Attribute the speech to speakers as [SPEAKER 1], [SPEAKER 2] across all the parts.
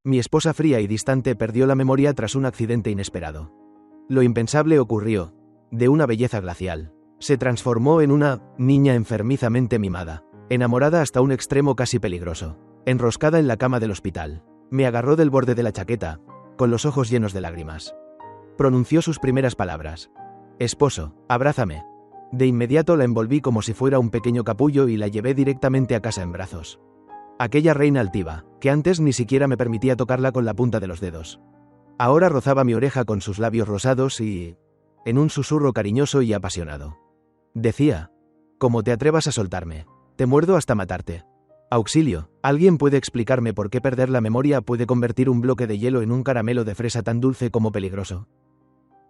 [SPEAKER 1] Mi esposa fría y distante perdió la memoria tras un accidente inesperado. Lo impensable ocurrió. De una belleza glacial. Se transformó en una niña enfermizamente mimada, enamorada hasta un extremo casi peligroso, enroscada en la cama del hospital. Me agarró del borde de la chaqueta, con los ojos llenos de lágrimas. Pronunció sus primeras palabras. «Esposo, abrázame». De inmediato la envolví como si fuera un pequeño capullo y la llevé directamente a casa en brazos. Aquella reina altiva, que antes ni siquiera me permitía tocarla con la punta de los dedos. Ahora rozaba mi oreja con sus labios rosados y... en un susurro cariñoso y apasionado. Decía: «Como te atrevas a soltarme, te muerdo hasta matarte. Auxilio, ¿alguien puede explicarme por qué perder la memoria puede convertir un bloque de hielo en un caramelo de fresa tan dulce como peligroso?»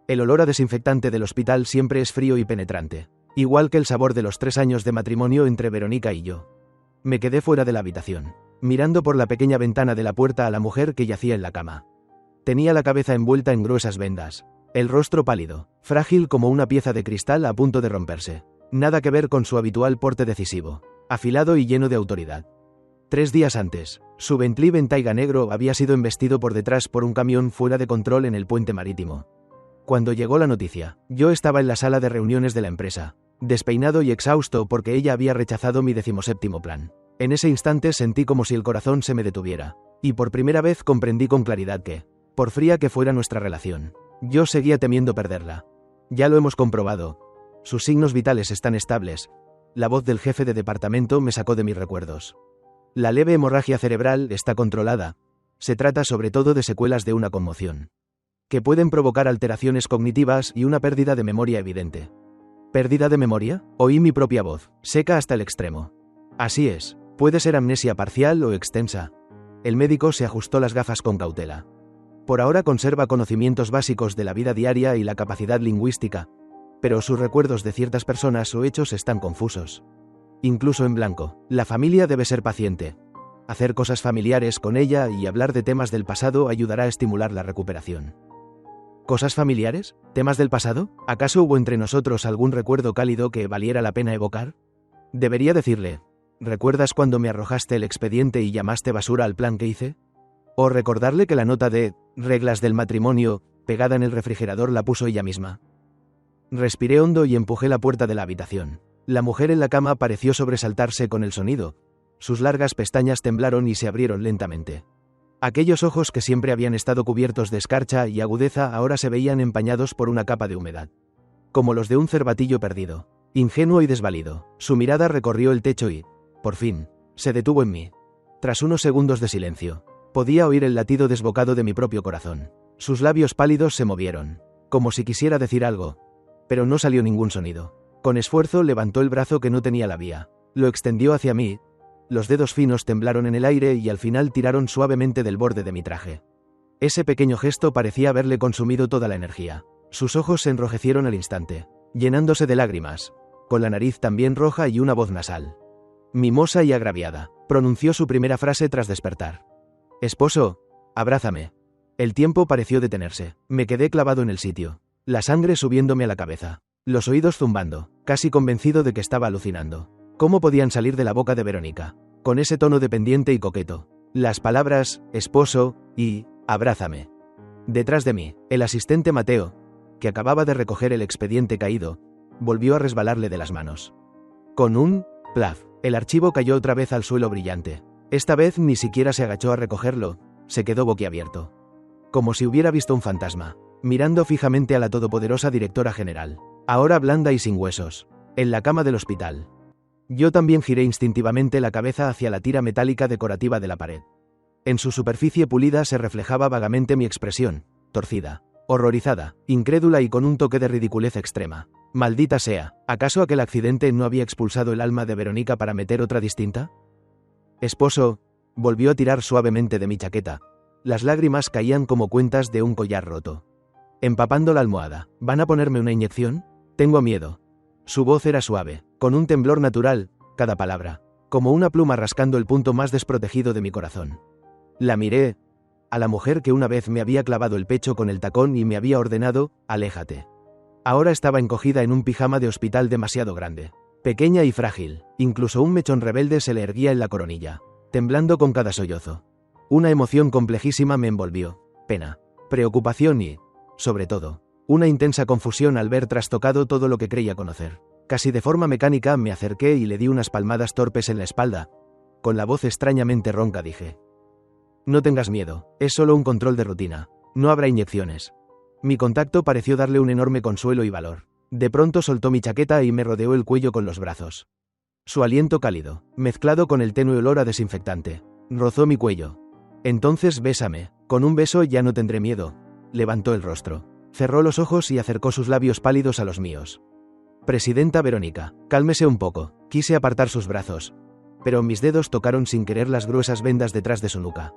[SPEAKER 1] El olor a desinfectante del hospital siempre es frío y penetrante, igual que el sabor de los 3 años de matrimonio entre Verónica y yo. Me quedé fuera de la habitación, mirando por la pequeña ventana de la puerta a la mujer que yacía en la cama. Tenía la cabeza envuelta en gruesas vendas, el rostro pálido, frágil como una pieza de cristal a punto de romperse. Nada que ver con su habitual porte decisivo, afilado y lleno de autoridad. 3 días antes, su Bentley Bentayga negro había sido embestido por detrás por un camión fuera de control en el puente marítimo. Cuando llegó la noticia, yo estaba en la sala de reuniones de la empresa, despeinado y exhausto porque ella había rechazado mi 17º plan. En ese instante sentí como si el corazón se me detuviera, y por primera vez comprendí con claridad que, por fría que fuera nuestra relación, yo seguía temiendo perderla. Ya lo hemos comprobado. Sus signos vitales están estables. La voz del jefe de departamento me sacó de mis recuerdos. La leve hemorragia cerebral está controlada. Se trata sobre todo de secuelas de una conmoción, que pueden provocar alteraciones cognitivas y una pérdida de memoria evidente. ¿Pérdida de memoria? Oí mi propia voz, seca hasta el extremo. Así es, puede ser amnesia parcial o extensa. El médico se ajustó las gafas con cautela. Por ahora conserva conocimientos básicos de la vida diaria y la capacidad lingüística, pero sus recuerdos de ciertas personas o hechos están confusos. Incluso en blanco. La familia debe ser paciente. Hacer cosas familiares con ella y hablar de temas del pasado ayudará a estimular la recuperación. ¿Cosas familiares? ¿Temas del pasado? ¿Acaso hubo entre nosotros algún recuerdo cálido que valiera la pena evocar? Debería decirle: ¿recuerdas cuando me arrojaste el expediente y llamaste basura al plan que hice? O recordarle que la nota de reglas del matrimonio pegada en el refrigerador la puso ella misma. Respiré hondo y empujé la puerta de la habitación. La mujer en la cama pareció sobresaltarse con el sonido. Sus largas pestañas temblaron y se abrieron lentamente. Aquellos ojos que siempre habían estado cubiertos de escarcha y agudeza ahora se veían empañados por una capa de humedad. Como los de un cervatillo perdido, ingenuo y desvalido. Su mirada recorrió el techo y, por fin, se detuvo en mí. Tras unos segundos de silencio, podía oír el latido desbocado de mi propio corazón. Sus labios pálidos se movieron, como si quisiera decir algo, pero no salió ningún sonido. Con esfuerzo levantó el brazo que no tenía la vía, lo extendió hacia mí. Los dedos finos temblaron en el aire y al final tiraron suavemente del borde de mi traje. Ese pequeño gesto parecía haberle consumido toda la energía. Sus ojos se enrojecieron al instante, llenándose de lágrimas, con la nariz también roja y una voz nasal, mimosa y agraviada, pronunció su primera frase tras despertar. «Esposo, abrázame». El tiempo pareció detenerse. Me quedé clavado en el sitio, la sangre subiéndome a la cabeza, los oídos zumbando, casi convencido de que estaba alucinando. ¿Cómo podían salir de la boca de Verónica, con ese tono dependiente y coqueto, las palabras «esposo» y «abrázame»? Detrás de mí, el asistente Mateo, que acababa de recoger el expediente caído, volvió a resbalarle de las manos. Con un plaf, el archivo cayó otra vez al suelo brillante. Esta vez ni siquiera se agachó a recogerlo, se quedó boquiabierto, como si hubiera visto un fantasma, mirando fijamente a la todopoderosa directora general, ahora blanda y sin huesos, en la cama del hospital. Yo también giré instintivamente la cabeza hacia la tira metálica decorativa de la pared. En su superficie pulida se reflejaba vagamente mi expresión, torcida, horrorizada, incrédula y con un toque de ridiculez extrema. Maldita sea, ¿acaso aquel accidente no había expulsado el alma de Verónica para meter otra distinta? Esposo, volvió a tirar suavemente de mi chaqueta. Las lágrimas caían como cuentas de un collar roto, empapando la almohada. ¿Van a ponerme una inyección? Tengo miedo. Su voz era suave, con un temblor natural, cada palabra, como una pluma rascando el punto más desprotegido de mi corazón. La miré, a la mujer que una vez me había clavado el pecho con el tacón y me había ordenado, aléjate. Ahora estaba encogida en un pijama de hospital demasiado grande, pequeña y frágil, incluso un mechón rebelde se le erguía en la coronilla, temblando con cada sollozo. Una emoción complejísima me envolvió. Pena, preocupación y, sobre todo, una intensa confusión al ver trastocado todo lo que creía conocer. Casi de forma mecánica me acerqué y le di unas palmadas torpes en la espalda. Con la voz extrañamente ronca dije: «No tengas miedo, es solo un control de rutina. No habrá inyecciones». Mi contacto pareció darle un enorme consuelo y valor. De pronto soltó mi chaqueta y me rodeó el cuello con los brazos. Su aliento cálido, mezclado con el tenue olor a desinfectante, rozó mi cuello. «Entonces bésame, con un beso ya no tendré miedo». Levantó el rostro, cerró los ojos y acercó sus labios pálidos a los míos. «Presidenta Verónica, cálmese un poco». Quise apartar sus brazos, pero mis dedos tocaron sin querer las gruesas vendas detrás de su nuca.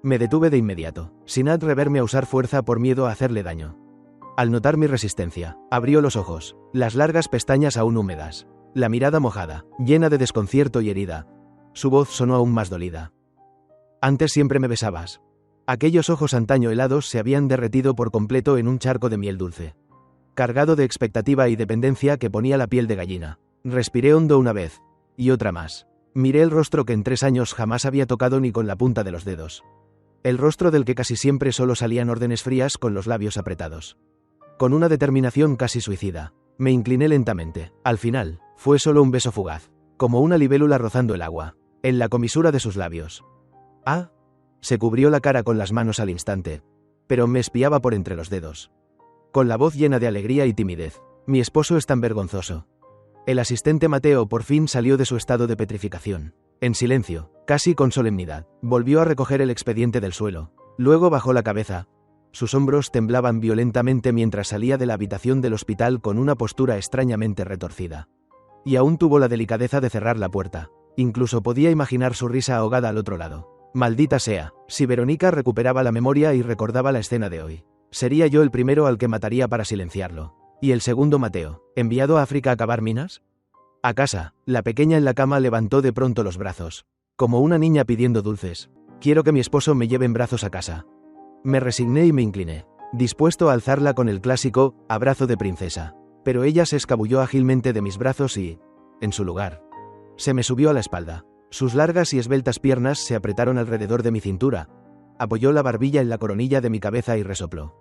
[SPEAKER 1] Me detuve de inmediato, sin atreverme a usar fuerza por miedo a hacerle daño. Al notar mi resistencia, abrió los ojos, las largas pestañas aún húmedas, la mirada mojada, llena de desconcierto y herida. Su voz sonó aún más dolida. «Antes siempre me besabas». Aquellos ojos antaño helados se habían derretido por completo en un charco de miel dulce, cargado de expectativa y dependencia que ponía la piel de gallina. Respiré hondo una vez, y otra más. Miré el rostro que en 3 años jamás había tocado ni con la punta de los dedos. El rostro del que casi siempre solo salían órdenes frías con los labios apretados. Con una determinación casi suicida, me incliné lentamente. Al final, fue solo un beso fugaz, como una libélula rozando el agua, en la comisura de sus labios. «Ah». Se cubrió la cara con las manos al instante, pero me espiaba por entre los dedos. Con la voz llena de alegría y timidez: «Mi esposo es tan vergonzoso». El asistente Mateo por fin salió de su estado de petrificación. En silencio, casi con solemnidad, volvió a recoger el expediente del suelo. Luego bajó la cabeza. Sus hombros temblaban violentamente mientras salía de la habitación del hospital con una postura extrañamente retorcida. Y aún tuvo la delicadeza de cerrar la puerta. Incluso podía imaginar su risa ahogada al otro lado. Maldita sea, si Verónica recuperaba la memoria y recordaba la escena de hoy, sería yo el primero al que mataría para silenciarlo. ¿Y el segundo Mateo, enviado a África a cavar minas? A casa, la pequeña en la cama levantó de pronto los brazos, como una niña pidiendo dulces. «Quiero que mi esposo me lleve en brazos a casa». Me resigné y me incliné, dispuesto a alzarla con el clásico abrazo de princesa. Pero ella se escabulló ágilmente de mis brazos y, en su lugar, se me subió a la espalda. Sus largas y esbeltas piernas se apretaron alrededor de mi cintura. Apoyó la barbilla en la coronilla de mi cabeza y resopló.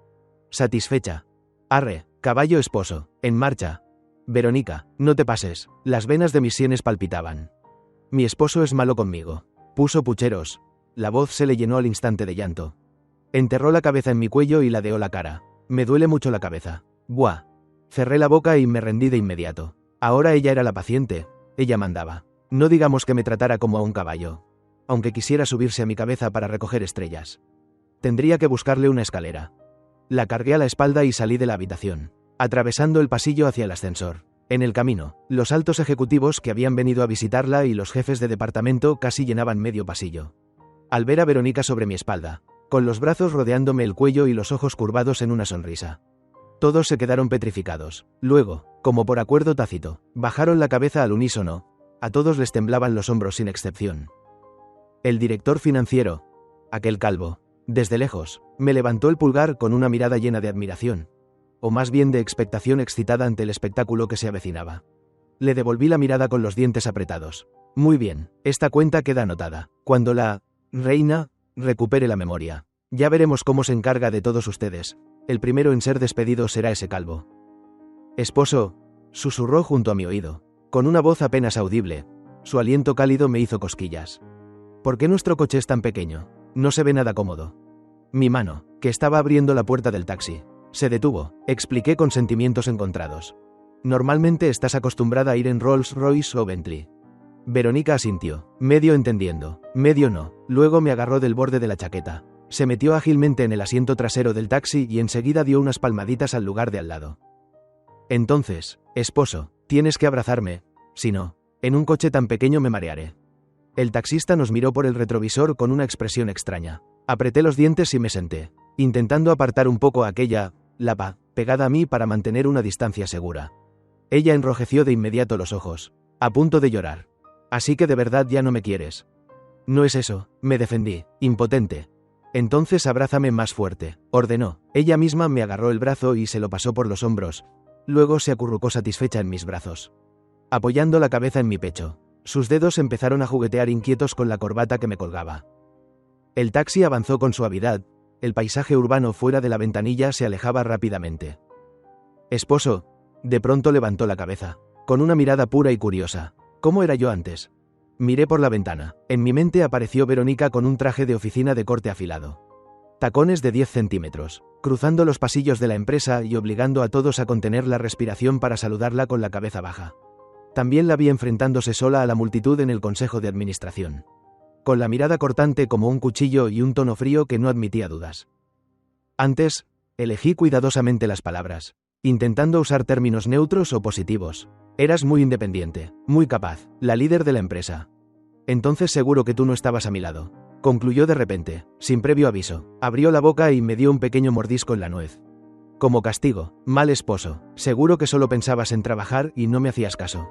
[SPEAKER 1] Satisfecha. «Arre, caballo esposo, en marcha». «Verónica, no te pases». Las venas de mis sienes palpitaban. «Mi esposo es malo conmigo». Puso pucheros. La voz se le llenó al instante de llanto. Enterró la cabeza en mi cuello y ladeó la cara. «Me duele mucho la cabeza». «Buah». Cerré la boca y me rendí de inmediato. Ahora ella era la paciente. Ella mandaba. No digamos que me tratara como a un caballo. Aunque quisiera subirse a mi cabeza para recoger estrellas. Tendría que buscarle una escalera. La cargué a la espalda y salí de la habitación, atravesando el pasillo hacia el ascensor. En el camino, los altos ejecutivos que habían venido a visitarla y los jefes de departamento casi llenaban medio pasillo. Al ver a Verónica sobre mi espalda, con los brazos rodeándome el cuello y los ojos curvados en una sonrisa, todos se quedaron petrificados. Luego, como por acuerdo tácito, bajaron la cabeza al unísono. A todos les temblaban los hombros sin excepción. El director financiero, aquel calvo, desde lejos, me levantó el pulgar con una mirada llena de admiración, o más bien de expectación excitada ante el espectáculo que se avecinaba. Le devolví la mirada con los dientes apretados. «Muy bien, esta cuenta queda anotada. Cuando la reina recupere la memoria, ya veremos cómo se encarga de todos ustedes. El primero en ser despedido será ese calvo». «Esposo», susurró junto a mi oído, con una voz apenas audible. Su aliento cálido me hizo cosquillas. «¿Por qué nuestro coche es tan pequeño? No se ve nada cómodo». Mi mano, que estaba abriendo la puerta del taxi, se detuvo. Expliqué con sentimientos encontrados. «Normalmente estás acostumbrada a ir en Rolls Royce o Bentley». Verónica asintió, medio entendiendo, medio no. Luego me agarró del borde de la chaqueta. Se metió ágilmente en el asiento trasero del taxi y enseguida dio unas palmaditas al lugar de al lado. «Entonces, esposo, tienes que abrazarme. Si no, en un coche tan pequeño me marearé». El taxista nos miró por el retrovisor con una expresión extraña. Apreté los dientes y me senté, intentando apartar un poco a aquella lapa pegada a mí para mantener una distancia segura. Ella enrojeció de inmediato los ojos, a punto de llorar. «Así que de verdad ya no me quieres». «No es eso», me defendí, impotente. «Entonces abrázame más fuerte», ordenó. Ella misma me agarró el brazo y se lo pasó por los hombros. Luego se acurrucó satisfecha en mis brazos, apoyando la cabeza en mi pecho. Sus dedos empezaron a juguetear inquietos con la corbata que me colgaba. El taxi avanzó con suavidad, el paisaje urbano fuera de la ventanilla se alejaba rápidamente. Esposo, de pronto levantó la cabeza, con una mirada pura y curiosa. ¿Cómo era yo antes? Miré por la ventana. En mi mente apareció Verónica con un traje de oficina de corte afilado. Tacones de 10 centímetros, cruzando los pasillos de la empresa y obligando a todos a contener la respiración para saludarla con la cabeza baja. También la vi enfrentándose sola a la multitud en el consejo de administración, con la mirada cortante como un cuchillo y un tono frío que no admitía dudas. Antes, elegí cuidadosamente las palabras, intentando usar términos neutros o positivos. Eras muy independiente, muy capaz, la líder de la empresa. Entonces seguro que tú no estabas a mi lado. Concluyó de repente, sin previo aviso. Abrió la boca y me dio un pequeño mordisco en la nuez. Como castigo, mal esposo, seguro que solo pensabas en trabajar y no me hacías caso.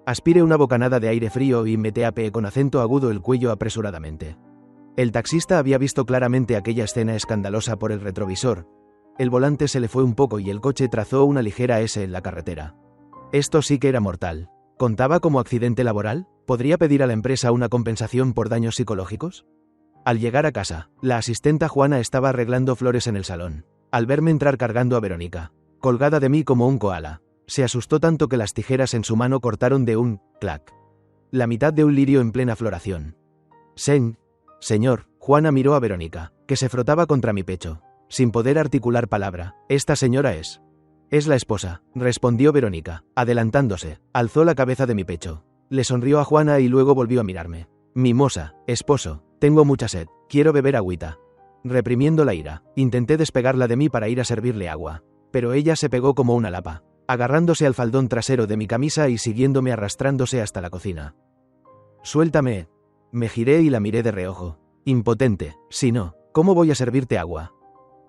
[SPEAKER 1] Aspiré una bocanada de aire frío y me tapeé con acento agudo el cuello apresuradamente. El taxista había visto claramente aquella escena escandalosa por el retrovisor. El volante se le fue un poco y el coche trazó una ligera S en la carretera. Esto sí que era mortal. ¿Contaba como accidente laboral? ¿Podría pedir a la empresa una compensación por daños psicológicos? Al llegar a casa, la asistenta Juana estaba arreglando flores en el salón. Al verme entrar cargando a Verónica, colgada de mí como un koala, se asustó tanto que las tijeras en su mano cortaron de un clac la mitad de un lirio en plena floración. Señor, Juana miró a Verónica, que se frotaba contra mi pecho, sin poder articular palabra. Esta señora es la esposa, respondió Verónica, adelantándose, alzó la cabeza de mi pecho. Le sonrió a Juana y luego volvió a mirarme. Mimosa, esposo, tengo mucha sed, quiero beber agüita. Reprimiendo la ira, intenté despegarla de mí para ir a servirle agua, pero ella se pegó como una lapa, agarrándose al faldón trasero de mi camisa y siguiéndome arrastrándose hasta la cocina. Suéltame. Me giré y la miré de reojo. Impotente, si no, ¿cómo voy a servirte agua?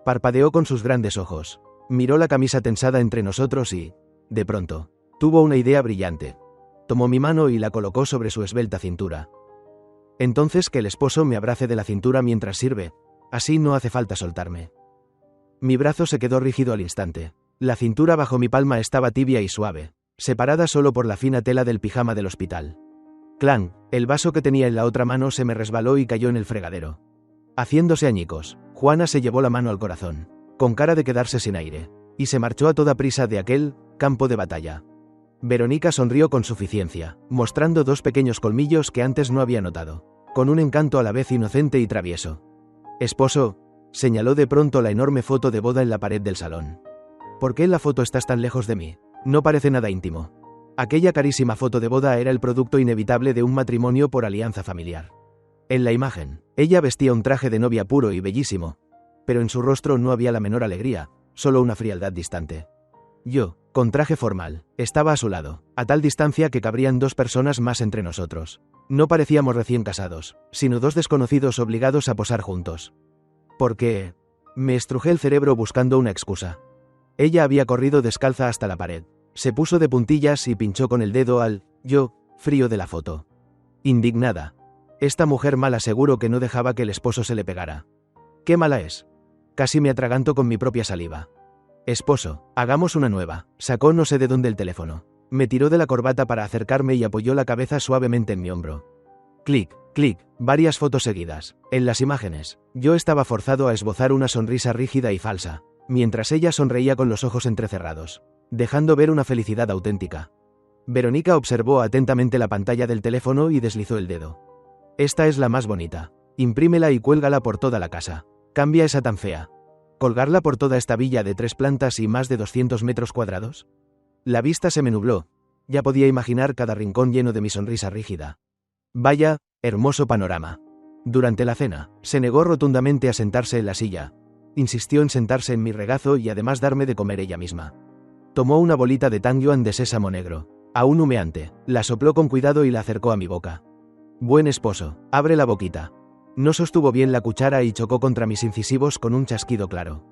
[SPEAKER 1] Parpadeó con sus grandes ojos. Miró la camisa tensada entre nosotros y, de pronto, tuvo una idea brillante. Tomó mi mano y la colocó sobre su esbelta cintura. Entonces que el esposo me abrace de la cintura mientras sirve, así no hace falta soltarme. Mi brazo se quedó rígido al instante. La cintura bajo mi palma estaba tibia y suave, separada solo por la fina tela del pijama del hospital. Clan, el vaso que tenía en la otra mano se me resbaló y cayó en el fregadero. Haciéndose añicos, Juana se llevó la mano al corazón, con cara de quedarse sin aire, y se marchó a toda prisa de aquel campo de batalla. Verónica sonrió con suficiencia, mostrando dos pequeños colmillos que antes no había notado, con un encanto a la vez inocente y travieso. Esposo, señaló de pronto la enorme foto de boda en la pared del salón. ¿Por qué en la foto estás tan lejos de mí? No parece nada íntimo. Aquella carísima foto de boda era el producto inevitable de un matrimonio por alianza familiar. En la imagen, ella vestía un traje de novia puro y bellísimo, pero en su rostro no había la menor alegría, solo una frialdad distante. Yo, con traje formal, estaba a su lado, a tal distancia que cabrían dos personas más entre nosotros. No parecíamos recién casados, sino dos desconocidos obligados a posar juntos. ¿Por qué? Me estrujé el cerebro buscando una excusa. Ella había corrido descalza hasta la pared, se puso de puntillas y pinchó con el dedo al frío de la foto. Indignada. Esta mujer mala seguro que no dejaba que el esposo se le pegara. ¿Qué mala es? Casi me atraganto con mi propia saliva. Esposo, hagamos una nueva. Sacó no sé de dónde el teléfono. Me tiró de la corbata para acercarme y apoyó la cabeza suavemente en mi hombro. Clic, clic, varias fotos seguidas. En las imágenes, yo estaba forzado a esbozar una sonrisa rígida y falsa, mientras ella sonreía con los ojos entrecerrados, dejando ver una felicidad auténtica. Verónica observó atentamente la pantalla del teléfono y deslizó el dedo. Esta es la más bonita. Imprímela y cuélgala por toda la casa. Cambia esa tan fea. ¿Colgarla por toda esta villa de 3 plantas y más de 200 metros cuadrados? La vista se me nubló. Ya podía imaginar cada rincón lleno de mi sonrisa rígida. Vaya, hermoso panorama. Durante la cena, se negó rotundamente a sentarse en la silla. Insistió en sentarse en mi regazo y además darme de comer ella misma. Tomó una bolita de tang yuan de sésamo negro, aún humeante, la sopló con cuidado y la acercó a mi boca. Buen esposo, abre la boquita. No sostuvo bien la cuchara y chocó contra mis incisivos con un chasquido claro.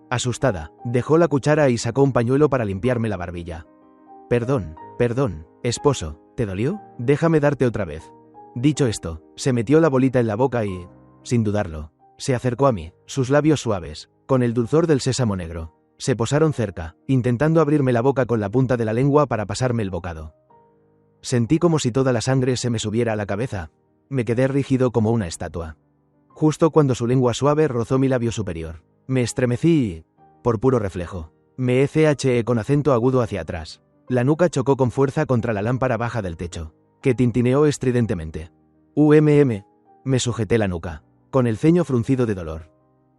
[SPEAKER 1] Asustada, dejó la cuchara y sacó un pañuelo para limpiarme la barbilla. Perdón, esposo, ¿te dolió? Déjame darte otra vez. Dicho esto, se metió la bolita en la boca y, sin dudarlo, se acercó a mí, sus labios suaves, con el dulzor del sésamo negro, se posaron cerca, intentando abrirme la boca con la punta de la lengua para pasarme el bocado. Sentí como si toda la sangre se me subiera a la cabeza. Me quedé rígido como una estatua. justo cuando su lengua suave rozó mi labio superior. Me estremecí y, por puro reflejo, me eché con acento agudo hacia atrás. La nuca chocó con fuerza contra la lámpara baja del techo, que tintineó estridentemente. Me sujeté la nuca, con el ceño fruncido de dolor.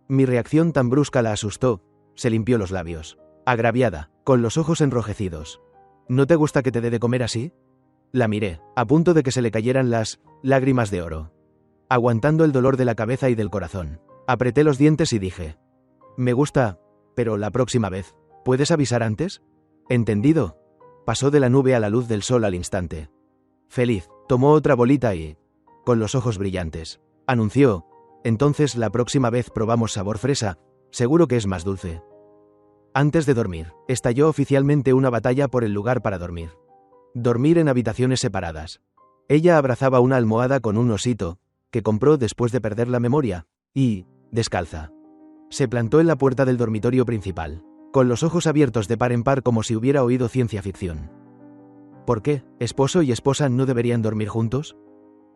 [SPEAKER 1] Mi reacción tan brusca la asustó. Se limpió los labios, agraviada, con los ojos enrojecidos. ¿No te gusta que te dé de comer así? La miré, a punto de que se le cayeran las lágrimas de oro. Aguantando el dolor de la cabeza y del corazón, apreté los dientes y dije: me gusta, pero la próxima vez, ¿puedes avisar antes? ¿Entendido? Pasó de la nube a la luz del sol al instante. Feliz, tomó otra bolita y, con los ojos brillantes, anunció: entonces la próxima vez probamos sabor fresa, seguro que es más dulce. Antes de dormir, estalló oficialmente una batalla por el lugar para dormir. Dormir en habitaciones separadas. Ella abrazaba una almohada con un osito, que compró después de perder la memoria, y, descalza, se plantó en la puerta del dormitorio principal, con los ojos abiertos de par en par como si hubiera oído ciencia ficción. ¿Por qué, esposo y esposa no deberían dormir juntos?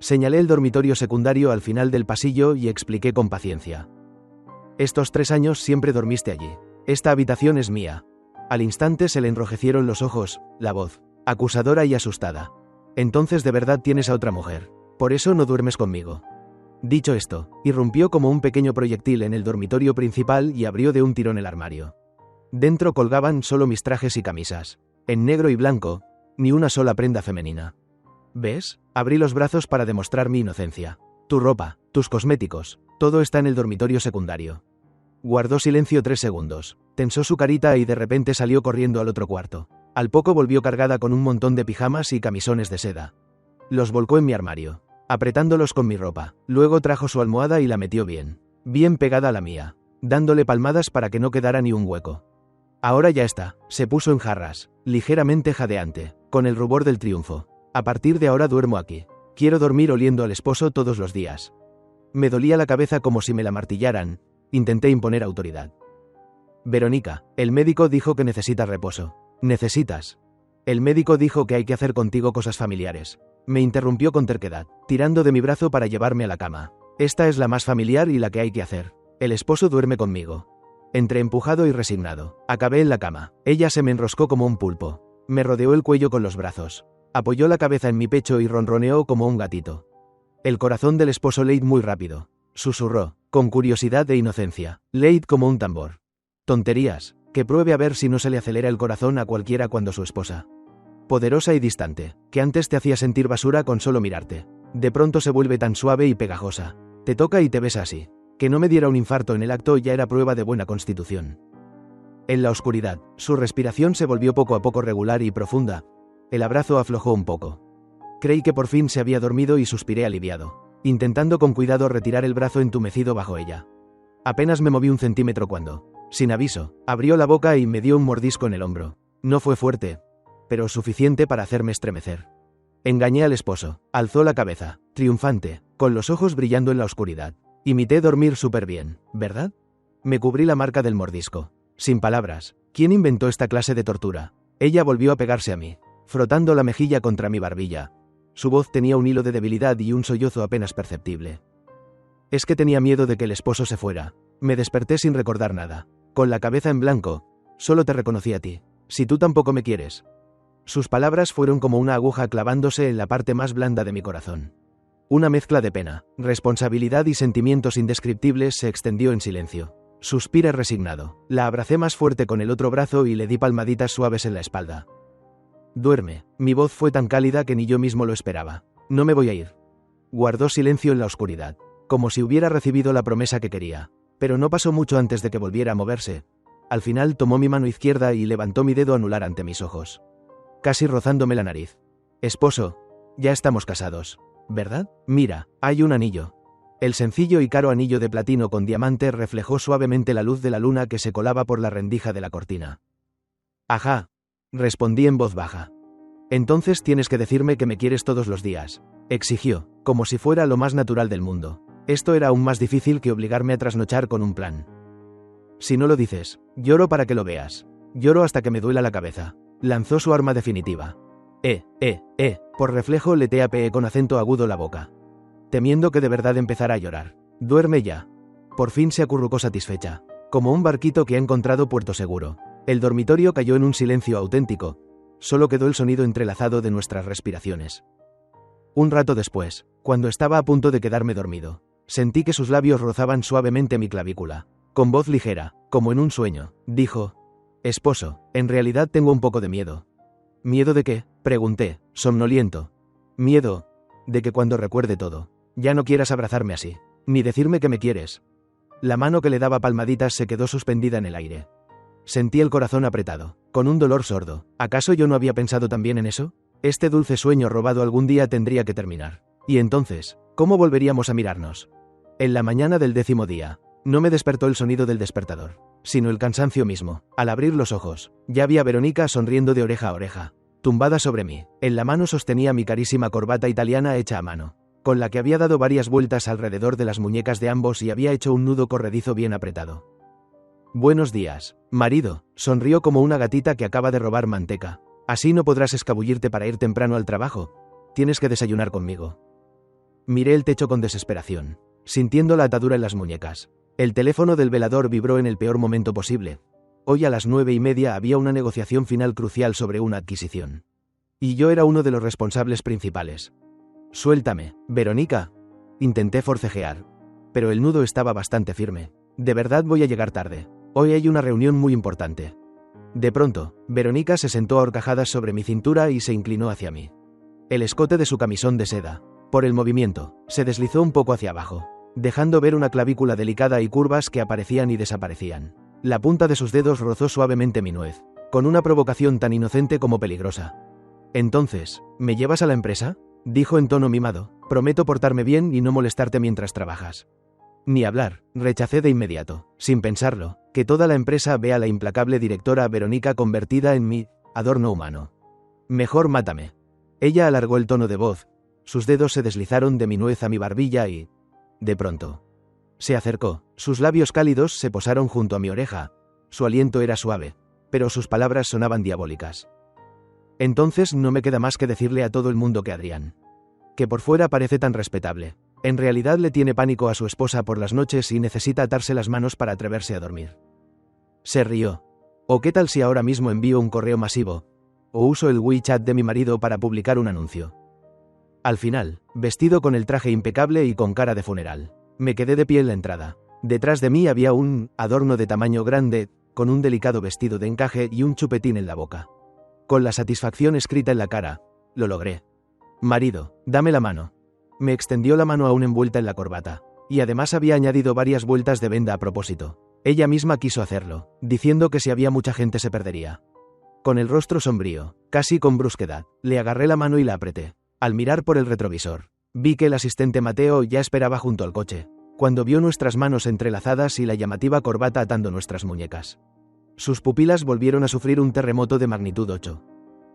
[SPEAKER 1] Señalé el dormitorio secundario al final del pasillo y expliqué con paciencia. Estos 3 años siempre dormiste allí. Esta habitación es mía. Al instante se le enrojecieron los ojos, la voz, acusadora y asustada. Entonces de verdad tienes a otra mujer. Por eso no duermes conmigo. Dicho esto, irrumpió como un pequeño proyectil en el dormitorio principal y abrió de un tirón el armario. Dentro colgaban solo mis trajes y camisas, en negro y blanco, ni una sola prenda femenina. ¿Ves? Abrí los brazos para demostrar mi inocencia. Tu ropa, tus cosméticos, todo está en el dormitorio secundario. Guardó silencio 3 segundos, tensó su carita y de repente salió corriendo al otro cuarto. Al poco volvió cargada con un montón de pijamas y camisones de seda. Los volcó en mi armario, apretándolos con mi ropa. Luego trajo su almohada y la metió bien pegada a la mía, dándole palmadas para que no quedara ni un hueco. Ahora ya está, se puso en jarras, ligeramente jadeante, con el rubor del triunfo. A partir de ahora duermo aquí. Quiero dormir oliendo al esposo todos los días. Me dolía la cabeza como si me la martillaran. Intenté imponer autoridad. Verónica, el médico dijo que necesitas reposo. ¿Necesitas? El médico dijo que hay que hacer contigo cosas familiares. Me interrumpió con terquedad, tirando de mi brazo para llevarme a la cama. Esta es la más familiar y la que hay que hacer. El esposo duerme conmigo. Entre empujado y resignado, acabé en la cama. Ella se me enroscó como un pulpo. Me rodeó el cuello con los brazos. Apoyó la cabeza en mi pecho y ronroneó como un gatito. El corazón del esposo late muy rápido. Susurró, con curiosidad e inocencia. Late como un tambor. Tonterías, que pruebe a ver si no se le acelera el corazón a cualquiera cuando su esposa. Poderosa y distante, que antes te hacía sentir basura con solo mirarte. De pronto se vuelve tan suave y pegajosa. Te toca y te besa así. Que no me diera un infarto en el acto ya era prueba de buena constitución. En la oscuridad, su respiración se volvió poco a poco regular y profunda. El abrazo aflojó un poco. Creí que por fin se había dormido y suspiré aliviado, intentando con cuidado retirar el brazo entumecido bajo ella. Apenas me moví 1 centímetro cuando, sin aviso, abrió la boca y me dio un mordisco en el hombro. No fue fuerte, pero suficiente para hacerme estremecer. Engañé al esposo. Alzó la cabeza, triunfante, con los ojos brillando en la oscuridad. Imité dormir súper bien, ¿verdad? Me cubrí la marca del mordisco. Sin palabras. ¿Quién inventó esta clase de tortura? Ella volvió a pegarse a mí, frotando la mejilla contra mi barbilla. Su voz tenía un hilo de debilidad y un sollozo apenas perceptible. Es que tenía miedo de que el esposo se fuera. Me desperté sin recordar nada, con la cabeza en blanco. Solo te reconocí a ti. Si tú tampoco me quieres. Sus palabras fueron como una aguja clavándose en la parte más blanda de mi corazón. Una mezcla de pena, responsabilidad y sentimientos indescriptibles se extendió en silencio. Suspiré resignado. La abracé más fuerte con el otro brazo y le di palmaditas suaves en la espalda. Duerme. Mi voz fue tan cálida que ni yo mismo lo esperaba. No me voy a ir. Guardó silencio en la oscuridad, como si hubiera recibido la promesa que quería. Pero no pasó mucho antes de que volviera a moverse. Al final tomó mi mano izquierda y levantó mi dedo anular ante mis ojos, casi rozándome la nariz. Esposo, ya estamos casados, ¿verdad? Mira, hay un anillo. El sencillo y caro anillo de platino con diamante reflejó suavemente la luz de la luna que se colaba por la rendija de la cortina. Ajá, respondí en voz baja. Entonces tienes que decirme que me quieres todos los días, exigió, como si fuera lo más natural del mundo. Esto era aún más difícil que obligarme a trasnochar con un plan. Si no lo dices, lloro para que lo veas. Lloro hasta que me duela la cabeza. Lanzó su arma definitiva. Por reflejo le tapeé con acento agudo la boca, temiendo que de verdad empezara a llorar. Duerme ya. Por fin se acurrucó satisfecha, como un barquito que ha encontrado puerto seguro. El dormitorio cayó en un silencio auténtico. Solo quedó el sonido entrelazado de nuestras respiraciones. Un rato después, cuando estaba a punto de quedarme dormido, sentí que sus labios rozaban suavemente mi clavícula. Con voz ligera, como en un sueño, dijo: «Esposo, en realidad tengo un poco de miedo». «¿Miedo de qué?», pregunté, somnoliento. «Miedo de que cuando recuerde todo, ya no quieras abrazarme así, ni decirme que me quieres». La mano que le daba palmaditas se quedó suspendida en el aire. Sentí el corazón apretado, con un dolor sordo. ¿Acaso yo no había pensado también en eso? Este dulce sueño robado algún día tendría que terminar. Y entonces, ¿cómo volveríamos a mirarnos? En la mañana del 10º día, no me despertó el sonido del despertador, sino el cansancio mismo. Al abrir los ojos, ya vi a Verónica sonriendo de oreja a oreja, tumbada sobre mí. En la mano sostenía mi carísima corbata italiana hecha a mano, con la que había dado varias vueltas alrededor de las muñecas de ambos y había hecho un nudo corredizo bien apretado. «Buenos días, marido», sonrió como una gatita que acaba de robar manteca. «Así no podrás escabullirte para ir temprano al trabajo. Tienes que desayunar conmigo». Miré el techo con desesperación, sintiendo la atadura en las muñecas. El teléfono del velador vibró en el peor momento posible. Hoy a las 9:30 había una negociación final crucial sobre una adquisición. Y yo era uno de los responsables principales. «Suéltame, Verónica». Intenté forcejear, pero el nudo estaba bastante firme. «De verdad voy a llegar tarde. Hoy hay una reunión muy importante». De pronto, Verónica se sentó a horcajadas sobre mi cintura y se inclinó hacia mí. El escote de su camisón de seda, por el movimiento, se deslizó un poco hacia abajo, dejando ver una clavícula delicada y curvas que aparecían y desaparecían. La punta de sus dedos rozó suavemente mi nuez, con una provocación tan inocente como peligrosa. «Entonces, ¿me llevas a la empresa?», dijo en tono mimado. «Prometo portarme bien y no molestarte mientras trabajas». Ni hablar, rechacé de inmediato, sin pensarlo, que toda la empresa vea a la implacable directora Verónica convertida en mi adorno humano. «Mejor mátame». Ella alargó el tono de voz. Sus dedos se deslizaron de mi nuez a mi barbilla y, de pronto, se acercó. Sus labios cálidos se posaron junto a mi oreja. Su aliento era suave, pero sus palabras sonaban diabólicas. Entonces no me queda más que decirle a todo el mundo que Adrián, que por fuera parece tan respetable, en realidad le tiene pánico a su esposa por las noches y necesita atarse las manos para atreverse a dormir. Se rió. «¿O qué tal si ahora mismo envío un correo masivo? ¿O uso el WeChat de mi marido para publicar un anuncio?». Al final, vestido con el traje impecable y con cara de funeral, me quedé de pie en la entrada. Detrás de mí había un adorno de tamaño grande, con un delicado vestido de encaje y un chupetín en la boca. Con la satisfacción escrita en la cara, lo logré. «Marido, dame la mano». Me extendió la mano aún envuelta en la corbata, y además había añadido varias vueltas de venda a propósito. Ella misma quiso hacerlo, diciendo que si había mucha gente se perdería. Con el rostro sombrío, casi con brusquedad, le agarré la mano y la apreté. Al mirar por el retrovisor, vi que el asistente Mateo ya esperaba junto al coche, cuando vio nuestras manos entrelazadas y la llamativa corbata atando nuestras muñecas. Sus pupilas volvieron a sufrir un terremoto de magnitud 8.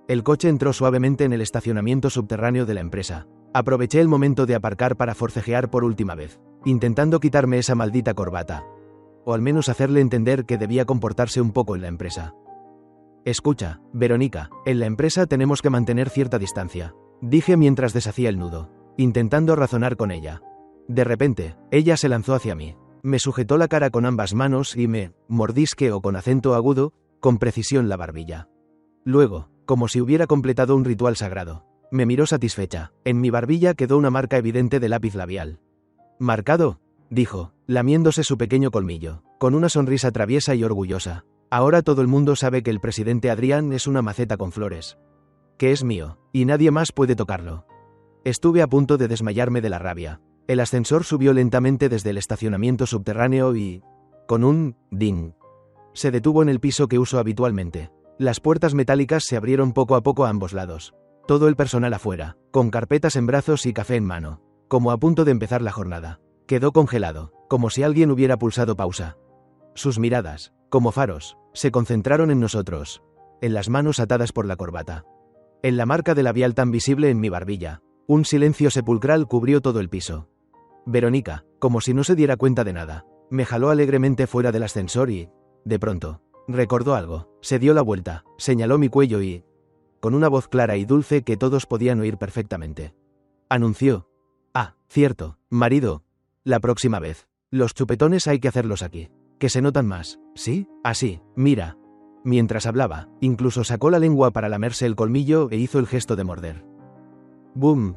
[SPEAKER 1] El coche entró suavemente en el estacionamiento subterráneo de la empresa. Aproveché el momento de aparcar para forcejear por última vez, intentando quitarme esa maldita corbata. O al menos hacerle entender que debía comportarse un poco en la empresa. «Escucha, Verónica, en la empresa tenemos que mantener cierta distancia», dije mientras deshacía el nudo, intentando razonar con ella. De repente, ella se lanzó hacia mí. Me sujetó la cara con ambas manos y me mordisqueó con acento agudo, con precisión la barbilla. Luego, como si hubiera completado un ritual sagrado, me miró satisfecha. En mi barbilla quedó una marca evidente de lápiz labial. «¿Marcado?», dijo, lamiéndose su pequeño colmillo, con una sonrisa traviesa y orgullosa. «Ahora todo el mundo sabe que el presidente Adrián es una maceta con flores. Que es mío, y nadie más puede tocarlo». Estuve a punto de desmayarme de la rabia. El ascensor subió lentamente desde el estacionamiento subterráneo y, con un ding, se detuvo en el piso que uso habitualmente. Las puertas metálicas se abrieron poco a poco a ambos lados. Todo el personal afuera, con carpetas en brazos y café en mano, como a punto de empezar la jornada. Quedó congelado, como si alguien hubiera pulsado pausa. Sus miradas, como faros, se concentraron en nosotros, en las manos atadas por la corbata, en la marca de labial tan visible en mi barbilla. Un silencio sepulcral cubrió todo el piso. Verónica, como si no se diera cuenta de nada, me jaló alegremente fuera del ascensor y, de pronto, recordó algo. Se dio la vuelta, señaló mi cuello y, con una voz clara y dulce que todos podían oír perfectamente, anunció: «Ah, cierto, marido». La próxima vez. Los chupetones hay que hacerlos aquí. Que se notan más. ¿Sí? Así. Mira. Mientras hablaba, incluso sacó la lengua para lamerse el colmillo e hizo el gesto de morder. ¡Bum!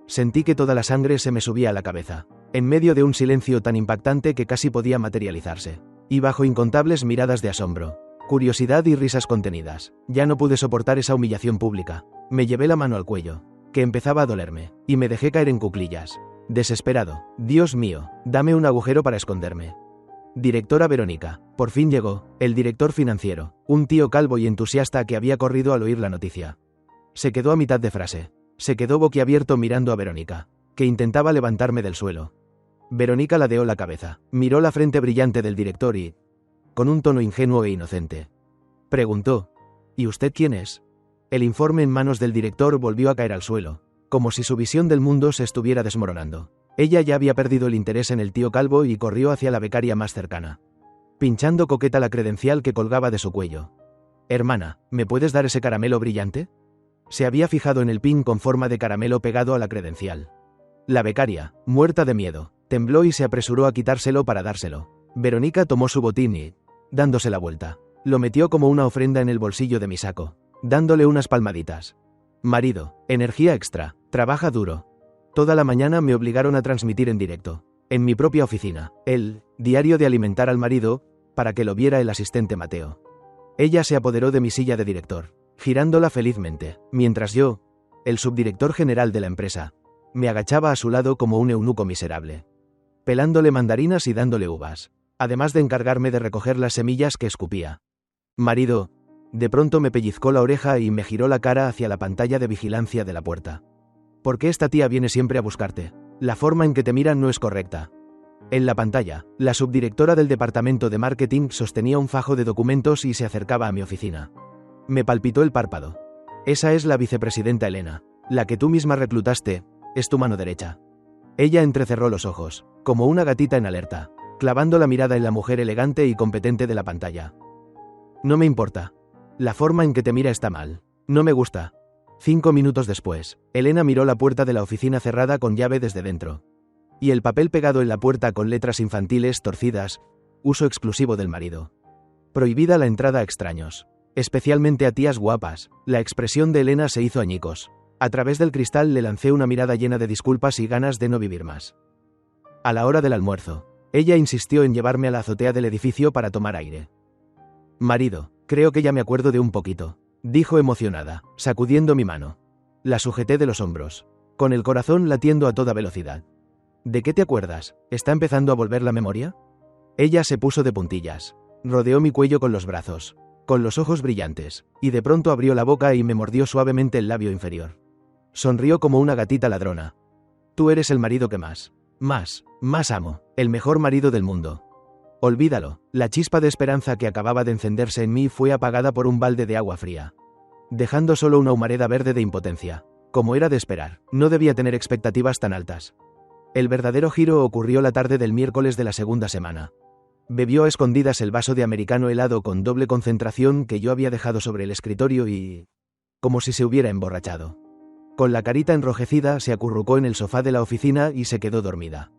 [SPEAKER 1] Sentí que toda la sangre se me subía a la cabeza, en medio de un silencio tan impactante que casi podía materializarse. Y bajo incontables miradas de asombro, curiosidad y risas contenidas, ya no pude soportar esa humillación pública. Me llevé la mano al cuello, que empezaba a dolerme, y me dejé caer en cuclillas. Desesperado. Dios mío, dame un agujero para esconderme. Directora Verónica. Por fin llegó, el director financiero, un tío calvo y entusiasta que había corrido al oír la noticia. Se quedó a mitad de frase. Se quedó boquiabierto mirando a Verónica, que intentaba levantarme del suelo. Verónica ladeó la cabeza, miró la frente brillante del director y, con un tono ingenuo e inocente, preguntó: ¿Y usted quién es? El informe en manos del director volvió a caer al suelo, como si su visión del mundo se estuviera desmoronando. Ella ya había perdido el interés en el tío calvo y corrió hacia la becaria más cercana, pinchando coqueta la credencial que colgaba de su cuello. Hermana, ¿me puedes dar ese caramelo brillante? Se había fijado en el pin con forma de caramelo pegado a la credencial. La becaria, muerta de miedo, tembló y se apresuró a quitárselo para dárselo. Verónica tomó su botín y, dándose la vuelta, lo metió como una ofrenda en el bolsillo de mi saco, dándole unas palmaditas. Marido, energía extra, trabaja duro. Toda la mañana me obligaron a transmitir en directo, en mi propia oficina, el diario de alimentar al marido, para que lo viera el asistente Mateo. Ella se apoderó de mi silla de director, girándola felizmente, mientras yo, el subdirector general de la empresa, me agachaba a su lado como un eunuco miserable, pelándole mandarinas y dándole uvas, además de encargarme de recoger las semillas que escupía. Marido, de pronto me pellizcó la oreja y me giró la cara hacia la pantalla de vigilancia de la puerta. ¿Por qué esta tía viene siempre a buscarte? La forma en que te miran no es correcta. En la pantalla, la subdirectora del departamento de marketing sostenía un fajo de documentos y se acercaba a mi oficina. Me palpitó el párpado. Esa es la vicepresidenta Elena, la que tú misma reclutaste, es tu mano derecha. Ella entrecerró los ojos, como una gatita en alerta, clavando la mirada en la mujer elegante y competente de la pantalla. No me importa. La forma en que te mira está mal. No me gusta. 5 minutos después, Elena miró la puerta de la oficina cerrada con llave desde dentro. Y el papel pegado en la puerta con letras infantiles torcidas, uso exclusivo del marido. Prohibida la entrada a extraños. Especialmente a tías guapas. La expresión de Elena se hizo añicos. A través del cristal le lancé una mirada llena de disculpas y ganas de no vivir más. A la hora del almuerzo, ella insistió en llevarme a la azotea del edificio para tomar aire. Marido, creo que ya me acuerdo de un poquito, dijo emocionada, sacudiendo mi mano. La sujeté de los hombros, con el corazón latiendo a toda velocidad. ¿De qué te acuerdas? ¿Está empezando a volver la memoria? Ella se puso de puntillas, rodeó mi cuello con los brazos, con los ojos brillantes, y de pronto abrió la boca y me mordió suavemente el labio inferior. Sonrió como una gatita ladrona. Tú eres el marido que más amo, el mejor marido del mundo. Olvídalo, la chispa de esperanza que acababa de encenderse en mí fue apagada por un balde de agua fría, dejando solo una humareda verde de impotencia. Como era de esperar, no debía tener expectativas tan altas. El verdadero giro ocurrió la tarde del miércoles de la segunda semana. Bebió a escondidas el vaso de americano helado con doble concentración que yo había dejado sobre el escritorio y, como si se hubiera emborrachado, con la carita enrojecida se acurrucó en el sofá de la oficina y se quedó dormida.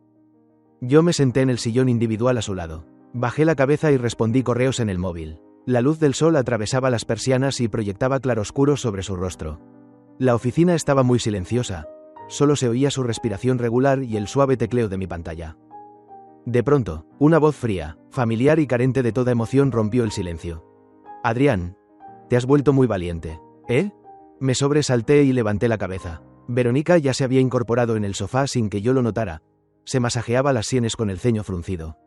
[SPEAKER 1] Yo me senté en el sillón individual a su lado. Bajé la cabeza y respondí correos en el móvil. La luz del sol atravesaba las persianas y proyectaba claroscuro sobre su rostro. La oficina estaba muy silenciosa. Solo se oía su respiración regular y el suave tecleo de mi pantalla. De pronto, una voz fría, familiar y carente de toda emoción rompió el silencio. Adrián, te has vuelto muy valiente, ¿eh? Me sobresalté y levanté la cabeza. Verónica ya se había incorporado en el sofá sin que yo lo notara. Se masajeaba las sienes con el ceño fruncido.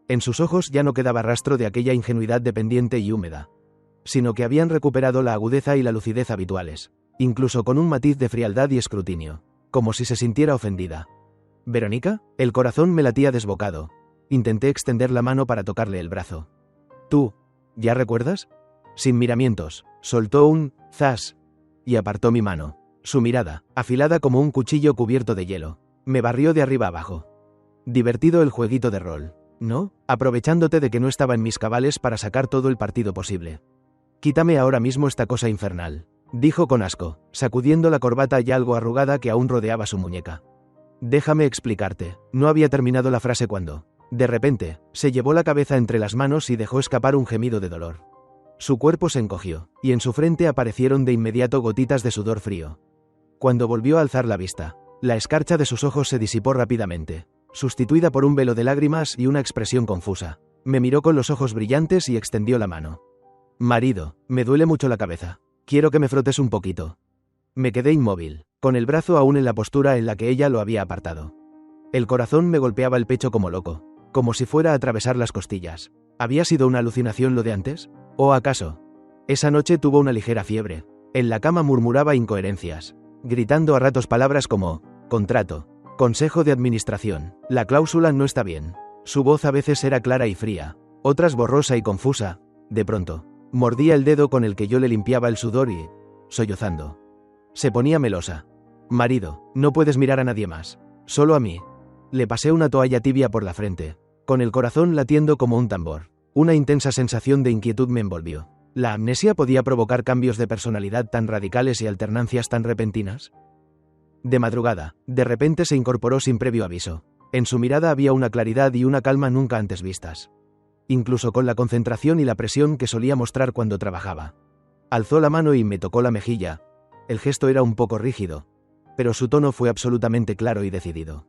[SPEAKER 1] En sus ojos ya no quedaba rastro de aquella ingenuidad dependiente y húmeda, sino que habían recuperado la agudeza y la lucidez habituales, incluso con un matiz de frialdad y escrutinio, como si se sintiera ofendida. ¿Verónica? El corazón me latía desbocado. Intenté extender la mano para tocarle el brazo. ¿Tú? ¿Ya recuerdas? Sin miramientos, soltó un zas y apartó mi mano. Su mirada, afilada como un cuchillo cubierto de hielo, me barrió de arriba abajo. Divertido el jueguito de rol, ¿no? Aprovechándote de que no estaba en mis cabales para sacar todo el partido posible. Quítame ahora mismo esta cosa infernal, dijo con asco, sacudiendo la corbata ya algo arrugada que aún rodeaba su muñeca. Déjame explicarte. No había terminado la frase cuando, de repente, se llevó la cabeza entre las manos y dejó escapar un gemido de dolor. Su cuerpo se encogió, y en su frente aparecieron de inmediato gotitas de sudor frío. Cuando volvió a alzar la vista, la escarcha de sus ojos se disipó rápidamente, sustituida por un velo de lágrimas y una expresión confusa. Me miró con los ojos brillantes y extendió la mano. Marido, me duele mucho la cabeza. Quiero que me frotes un poquito. Me quedé inmóvil, con el brazo aún en la postura en la que ella lo había apartado. El corazón me golpeaba el pecho como loco, como si fuera a atravesar las costillas. ¿Había sido una alucinación lo de antes? ¿O acaso? Esa noche tuvo una ligera fiebre. En la cama murmuraba incoherencias, gritando a ratos palabras como contrato, consejo de administración, la cláusula no está bien. Su voz a veces era clara y fría, otras borrosa y confusa. De pronto, mordía el dedo con el que yo le limpiaba el sudor y, sollozando, se ponía melosa. Marido, no puedes mirar a nadie más, solo a mí. Le pasé una toalla tibia por la frente, con el corazón latiendo como un tambor. Una intensa sensación de inquietud me envolvió. ¿La amnesia podía provocar cambios de personalidad tan radicales y alternancias tan repentinas? De madrugada, de repente se incorporó sin previo aviso. En su mirada había una claridad y una calma nunca antes vistas. Incluso con la concentración y la presión que solía mostrar cuando trabajaba. Alzó la mano y me tocó la mejilla. El gesto era un poco rígido, pero su tono fue absolutamente claro y decidido.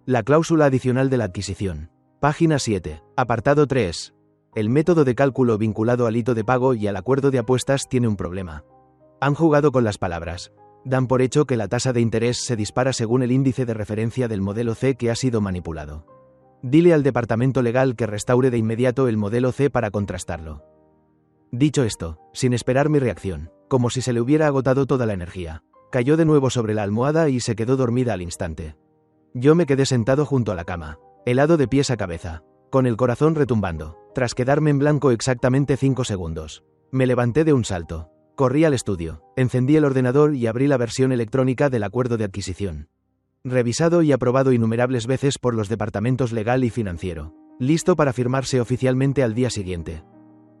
[SPEAKER 1] La cláusula adicional de la adquisición. Página 7, apartado 3. El método de cálculo vinculado al hito de pago y al acuerdo de apuestas tiene un problema. Han jugado con las palabras. Dan por hecho que la tasa de interés se dispara según el índice de referencia del modelo C que ha sido manipulado. Dile al departamento legal que restaure de inmediato el modelo C para contrastarlo. Dicho esto, sin esperar mi reacción, como si se le hubiera agotado toda la energía, cayó de nuevo sobre la almohada y se quedó dormida al instante. Yo me quedé sentado junto a la cama, helado de pies a cabeza, con el corazón retumbando, tras quedarme en blanco exactamente 5 segundos. Me levanté de un salto, corrí al estudio, encendí el ordenador y abrí la versión electrónica del acuerdo de adquisición. Revisado y aprobado innumerables veces por los departamentos legal y financiero, listo para firmarse oficialmente al día siguiente.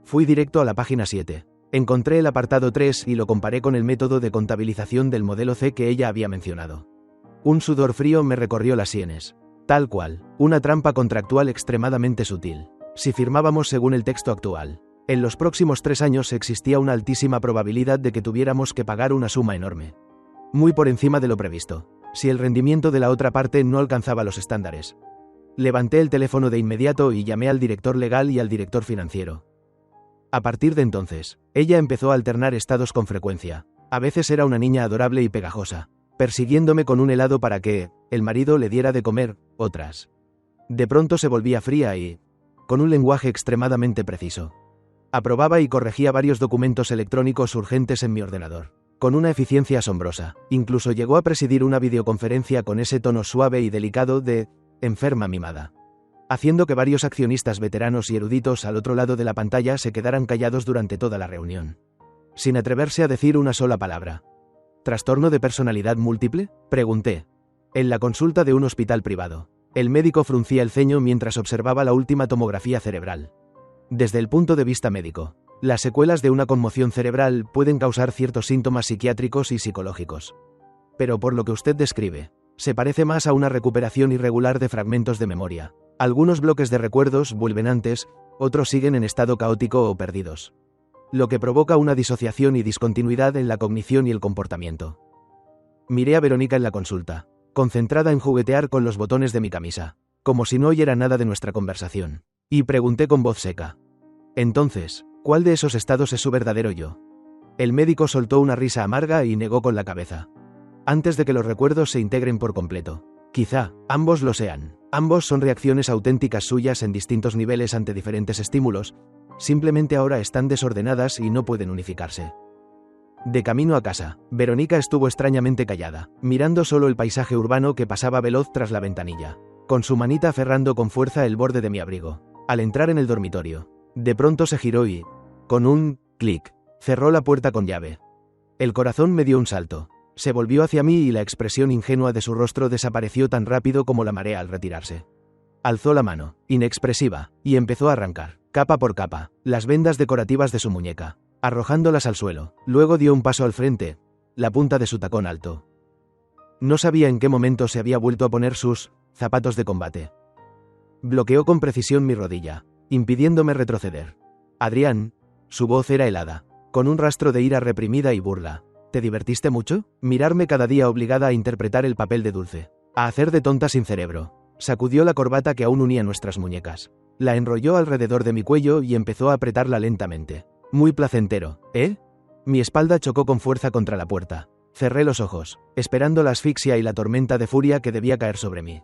[SPEAKER 1] Fui directo a la página 7. Encontré el apartado 3 y lo comparé con el método de contabilización del modelo C que ella había mencionado. Un sudor frío me recorrió las sienes. Tal cual, una trampa contractual extremadamente sutil. Si firmábamos según el texto actual, en los próximos 3 años existía una altísima probabilidad de que tuviéramos que pagar una suma enorme. Muy por encima de lo previsto, si el rendimiento de la otra parte no alcanzaba los estándares. Levanté el teléfono de inmediato y llamé al director legal y al director financiero. A partir de entonces, ella empezó a alternar estados con frecuencia. A veces era una niña adorable y pegajosa, persiguiéndome con un helado para que el marido le diera de comer, otras. De pronto se volvía fría y, con un lenguaje extremadamente preciso, aprobaba y corregía varios documentos electrónicos urgentes en mi ordenador, con una eficiencia asombrosa. Incluso llegó a presidir una videoconferencia con ese tono suave y delicado de enferma mimada, haciendo que varios accionistas veteranos y eruditos al otro lado de la pantalla se quedaran callados durante toda la reunión, sin atreverse a decir una sola palabra. ¿Trastorno de personalidad múltiple?, pregunté. En la consulta de un hospital privado, el médico fruncía el ceño mientras observaba la última tomografía cerebral. Desde el punto de vista médico, las secuelas de una conmoción cerebral pueden causar ciertos síntomas psiquiátricos y psicológicos. Pero por lo que usted describe, se parece más a una recuperación irregular de fragmentos de memoria. Algunos bloques de recuerdos vuelven antes, otros siguen en estado caótico o perdidos, lo que provoca una disociación y discontinuidad en la cognición y el comportamiento. Miré a Verónica en la consulta, concentrada en juguetear con los botones de mi camisa, como si no oyera nada de nuestra conversación, y pregunté con voz seca. Entonces, ¿cuál de esos estados es su verdadero yo? El médico soltó una risa amarga y negó con la cabeza. Antes de que los recuerdos se integren por completo. Quizá, ambos lo sean. Ambos son reacciones auténticas suyas en distintos niveles ante diferentes estímulos, simplemente ahora están desordenadas y no pueden unificarse. De camino a casa, Verónica estuvo extrañamente callada, mirando solo el paisaje urbano que pasaba veloz tras la ventanilla, con su manita aferrando con fuerza el borde de mi abrigo. Al entrar en el dormitorio, de pronto se giró y, con un clic, cerró la puerta con llave. El corazón me dio un salto. Se volvió hacia mí y la expresión ingenua de su rostro desapareció tan rápido como la marea al retirarse. Alzó la mano, inexpresiva, y empezó a arrancar, capa por capa, las vendas decorativas de su muñeca, arrojándolas al suelo. Luego dio un paso al frente, la punta de su tacón alto. No sabía en qué momento se había vuelto a poner sus zapatos de combate. Bloqueó con precisión mi rodilla, impidiéndome retroceder. Adrián, su voz era helada, con un rastro de ira reprimida y burla. ¿Te divertiste mucho? Mirarme cada día obligada a interpretar el papel de Dulce, a hacer de tonta sin cerebro. Sacudió la corbata que aún unía nuestras muñecas. La enrolló alrededor de mi cuello y empezó a apretarla lentamente. Muy placentero, ¿eh? Mi espalda chocó con fuerza contra la puerta. Cerré los ojos, esperando la asfixia y la tormenta de furia que debía caer sobre mí.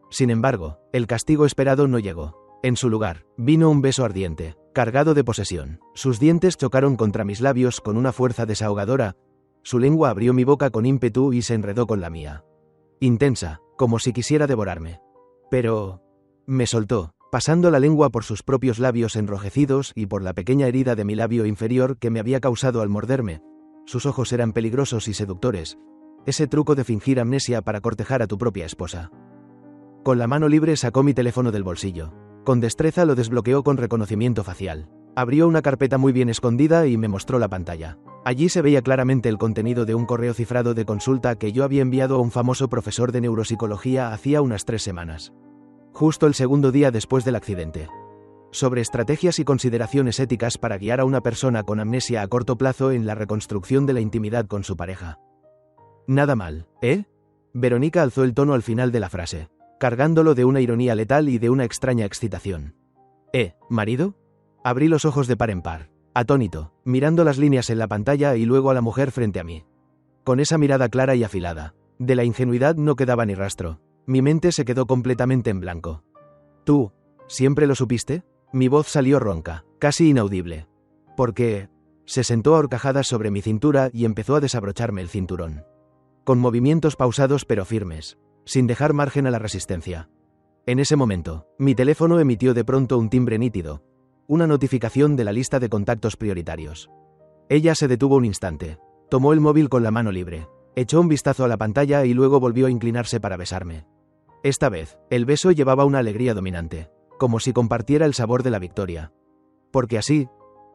[SPEAKER 1] Sin embargo, el castigo esperado no llegó. En su lugar, vino un beso ardiente, cargado de posesión. Sus dientes chocaron contra mis labios con una fuerza desahogadora. Su lengua abrió mi boca con ímpetu y se enredó con la mía. Intensa, como si quisiera devorarme. Pero me soltó, pasando la lengua por sus propios labios enrojecidos y por la pequeña herida de mi labio inferior que me había causado al morderme. Sus ojos eran peligrosos y seductores. Ese truco de fingir amnesia para cortejar a tu propia esposa. Con la mano libre sacó mi teléfono del bolsillo. Con destreza lo desbloqueó con reconocimiento facial. Abrió una carpeta muy bien escondida y me mostró la pantalla. Allí se veía claramente el contenido de un correo cifrado de consulta que yo había enviado a un famoso profesor de neuropsicología hacía unas 3 semanas. Justo el segundo día después del accidente. Sobre estrategias y consideraciones éticas para guiar a una persona con amnesia a corto plazo en la reconstrucción de la intimidad con su pareja. Nada mal, ¿eh? Verónica alzó el tono al final de la frase, cargándolo de una ironía letal y de una extraña excitación. ¿Marido? Abrí los ojos de par en par, atónito, mirando las líneas en la pantalla y luego a la mujer frente a mí. Con esa mirada clara y afilada, de la ingenuidad no quedaba ni rastro. Mi mente se quedó completamente en blanco. ¿Tú siempre lo supiste? Mi voz salió ronca, casi inaudible. Porque se sentó a horcajadas sobre mi cintura y empezó a desabrocharme el cinturón. Con movimientos pausados pero firmes, sin dejar margen a la resistencia. En ese momento, mi teléfono emitió de pronto un timbre nítido, una notificación de la lista de contactos prioritarios. Ella se detuvo un instante, tomó el móvil con la mano libre, echó un vistazo a la pantalla y luego volvió a inclinarse para besarme. Esta vez, el beso llevaba una alegría dominante, como si compartiera el sabor de la victoria. Porque así,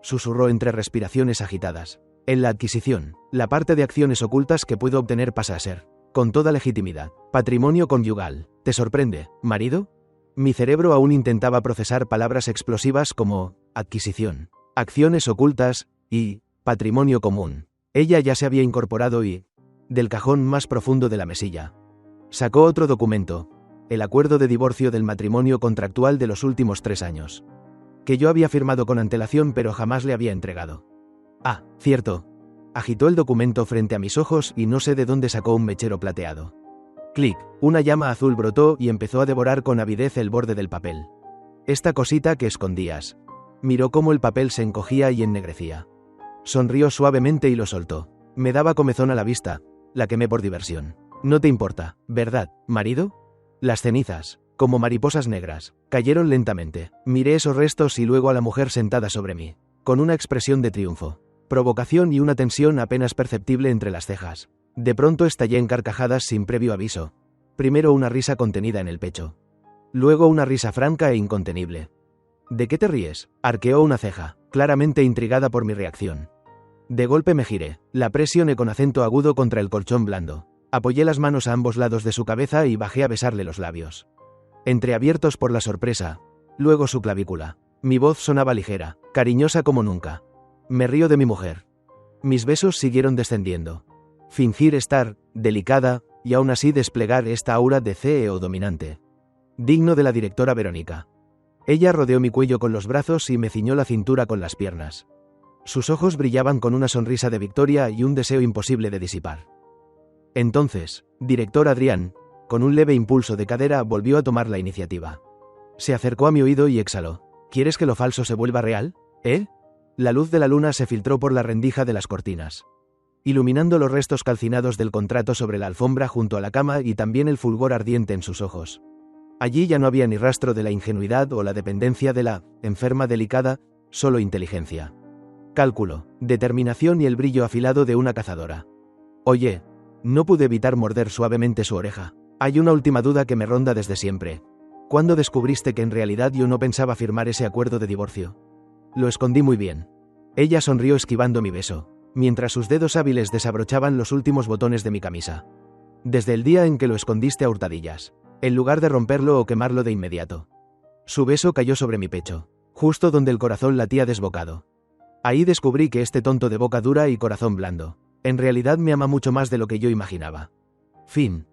[SPEAKER 1] susurró entre respiraciones agitadas, en la adquisición, la parte de acciones ocultas que puedo obtener pasa a ser, con toda legitimidad, patrimonio conyugal. ¿Te sorprende, marido? Mi cerebro aún intentaba procesar palabras explosivas como adquisición, acciones ocultas y patrimonio común. Ella ya se había incorporado y, del cajón más profundo de la mesilla, sacó otro documento, el acuerdo de divorcio del matrimonio contractual de los últimos 3 años, que yo había firmado con antelación pero jamás le había entregado. Ah, cierto. Agitó el documento frente a mis ojos y no sé de dónde sacó un mechero plateado. Clic, una llama azul brotó y empezó a devorar con avidez el borde del papel. Esta cosita que escondías. Miró cómo el papel se encogía y ennegrecía. Sonrió suavemente y lo soltó. Me daba comezón a la vista, la quemé por diversión. No te importa, ¿verdad, marido? Las cenizas, como mariposas negras, cayeron lentamente. Miré esos restos y luego a la mujer sentada sobre mí, con una expresión de triunfo, provocación y una tensión apenas perceptible entre las cejas. De pronto estallé en carcajadas sin previo aviso. Primero una risa contenida en el pecho. Luego una risa franca e incontenible. ¿De qué te ríes? Arqueó una ceja, claramente intrigada por mi reacción. De golpe me giré, la presioné con acento agudo contra el colchón blando. Apoyé las manos a ambos lados de su cabeza y bajé a besarle los labios, entreabiertos por la sorpresa, luego su clavícula. Mi voz sonaba ligera, cariñosa como nunca. Me río de mi mujer. Mis besos siguieron descendiendo. Fingir estar delicada y aún así desplegar esta aura de CEO dominante. Digno de la directora Verónica. Ella rodeó mi cuello con los brazos y me ciñó la cintura con las piernas. Sus ojos brillaban con una sonrisa de victoria y un deseo imposible de disipar. Entonces, director Adrián, con un leve impulso de cadera, volvió a tomar la iniciativa. Se acercó a mi oído y exhaló. ¿Quieres que lo falso se vuelva real? La luz de la luna se filtró por la rendija de las cortinas, iluminando los restos calcinados del contrato sobre la alfombra junto a la cama y también el fulgor ardiente en sus ojos. Allí ya no había ni rastro de la ingenuidad o la dependencia de la enferma delicada, solo inteligencia, cálculo, determinación y el brillo afilado de una cazadora. Oye, no pude evitar morder suavemente su oreja. Hay una última duda que me ronda desde siempre. ¿Cuándo descubriste que en realidad yo no pensaba firmar ese acuerdo de divorcio? Lo escondí muy bien. Ella sonrió esquivando mi beso, mientras sus dedos hábiles desabrochaban los últimos botones de mi camisa. Desde el día en que lo escondiste a hurtadillas, en lugar de romperlo o quemarlo de inmediato. Su beso cayó sobre mi pecho, justo donde el corazón latía desbocado. Ahí descubrí que este tonto de boca dura y corazón blando, en realidad me ama mucho más de lo que yo imaginaba. Fin.